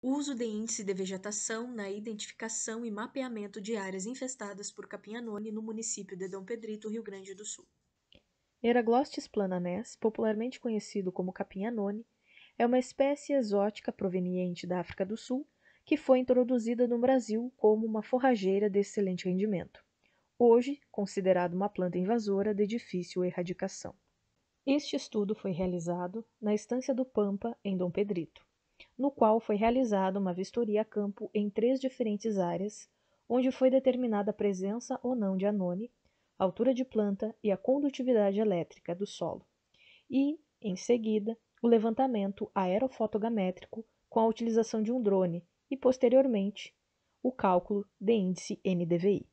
Uso de índice de vegetação na identificação e mapeamento de áreas infestadas por capim-anone no município de Dom Pedrito, Rio Grande do Sul. Eraglostes plananés, popularmente conhecido como capim-anone, é uma espécie exótica proveniente da África do Sul que foi introduzida no Brasil como uma forrageira de excelente rendimento, hoje considerado uma planta invasora de difícil erradicação. Este estudo foi realizado na Estância do Pampa, em Dom Pedrito, no qual foi realizada uma vistoria a campo em 3 diferentes áreas, onde foi determinada a presença ou não de anone, a altura de planta e a condutividade elétrica do solo, e, em seguida, o levantamento aerofotogramétrico com a utilização de um drone e, posteriormente, o cálculo de índice NDVI.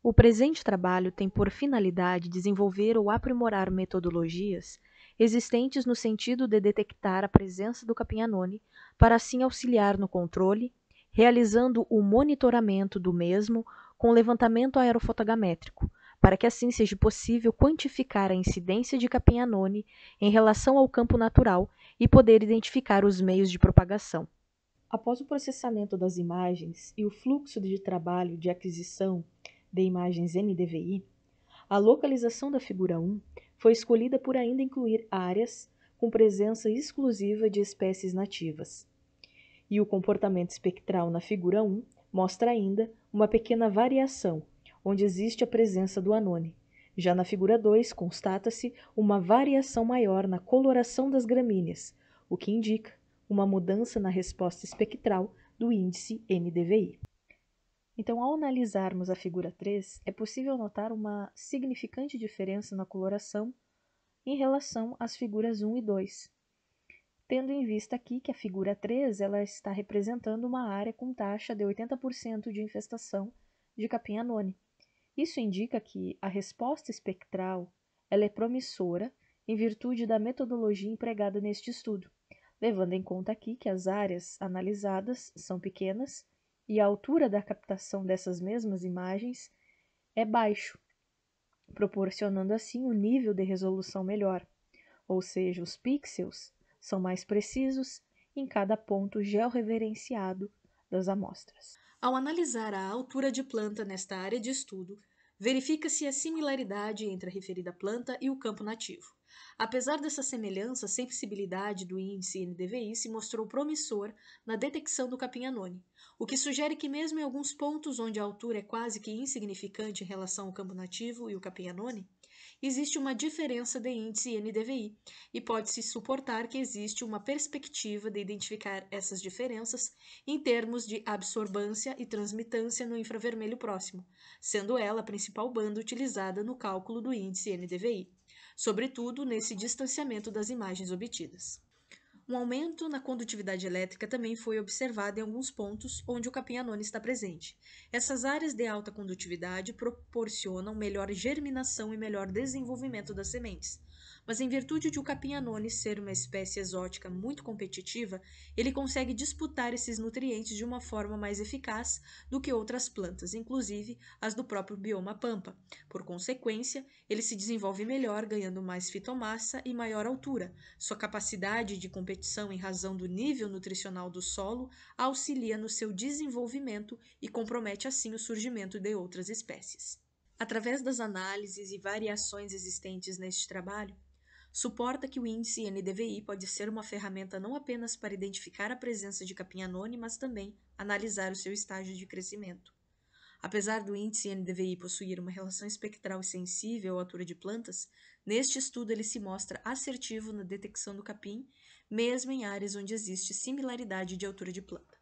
O presente trabalho tem por finalidade desenvolver ou aprimorar metodologias existentes no sentido de detectar a presença do capim-anone, para assim auxiliar no controle, realizando o monitoramento do mesmo com levantamento aerofotogramétrico, para que assim seja possível quantificar a incidência de capim-anone em relação ao campo natural e poder identificar os meios de propagação. Após o processamento das imagens e o fluxo de trabalho de aquisição de imagens NDVI, a localização da figura 1 foi escolhida por ainda incluir áreas com presença exclusiva de espécies nativas. E o comportamento espectral na figura 1 mostra ainda uma pequena variação, onde existe a presença do anone. Já na figura 2, constata-se uma variação maior na coloração das gramíneas, o que indica uma mudança na resposta espectral do índice NDVI. Então, ao analisarmos a figura 3, é possível notar uma significante diferença na coloração em relação às figuras 1 e 2, tendo em vista aqui que a figura 3 ela está representando uma área com taxa de 80% de infestação de capim-anone. Isso indica que a resposta espectral ela é promissora em virtude da metodologia empregada neste estudo, levando em conta aqui que as áreas analisadas são pequenas e a altura da captação dessas mesmas imagens é baixo, proporcionando assim um nível de resolução melhor, ou seja, os pixels são mais precisos em cada ponto georreferenciado das amostras. Ao analisar a altura de planta nesta área de estudo, verifica-se a similaridade entre a referida planta e o campo nativo. Apesar dessa semelhança, a sensibilidade do índice NDVI se mostrou promissor na detecção do capim-anone, o que sugere que mesmo em alguns pontos onde a altura é quase que insignificante em relação ao campo nativo e o capim-anone, existe uma diferença de índice NDVI e pode-se suportar que existe uma perspectiva de identificar essas diferenças em termos de absorbância e transmitância no infravermelho próximo, sendo ela a principal banda utilizada no cálculo do índice NDVI, sobretudo nesse distanciamento das imagens obtidas. Um aumento na condutividade elétrica também foi observado em alguns pontos onde o capim-anone está presente. Essas áreas de alta condutividade proporcionam melhor germinação e melhor desenvolvimento das sementes. Mas em virtude de o capim-anone ser uma espécie exótica muito competitiva, ele consegue disputar esses nutrientes de uma forma mais eficaz do que outras plantas, inclusive as do próprio bioma pampa. Por consequência, ele se desenvolve melhor, ganhando mais fitomassa e maior altura. Sua capacidade de competição em razão do nível nutricional do solo auxilia no seu desenvolvimento e compromete assim o surgimento de outras espécies. Através das análises e variações existentes neste trabalho, suporta que o índice NDVI pode ser uma ferramenta não apenas para identificar a presença de capim-anone, mas também analisar o seu estágio de crescimento. Apesar do índice NDVI possuir uma relação espectral e sensível à altura de plantas, neste estudo ele se mostra assertivo na detecção do capim, mesmo em áreas onde existe similaridade de altura de planta.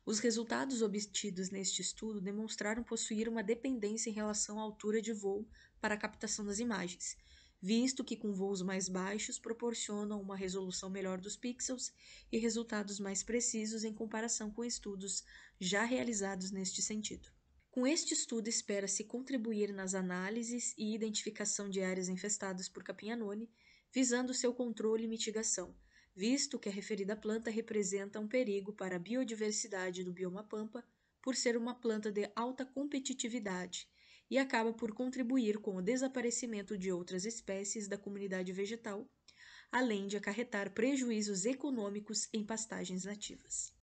Os resultados obtidos neste estudo demonstraram possuir uma dependência em relação à altura de voo para a captação das imagens, visto que com voos mais baixos proporcionam uma resolução melhor dos pixels e resultados mais precisos em comparação com estudos já realizados neste sentido. Com este estudo, espera-se contribuir nas análises e identificação de áreas infestadas por capim-anone, visando seu controle e mitigação, visto que a referida planta representa um perigo para a biodiversidade do bioma pampa por ser uma planta de alta competitividade e acaba por contribuir com o desaparecimento de outras espécies da comunidade vegetal, além de acarretar prejuízos econômicos em pastagens nativas.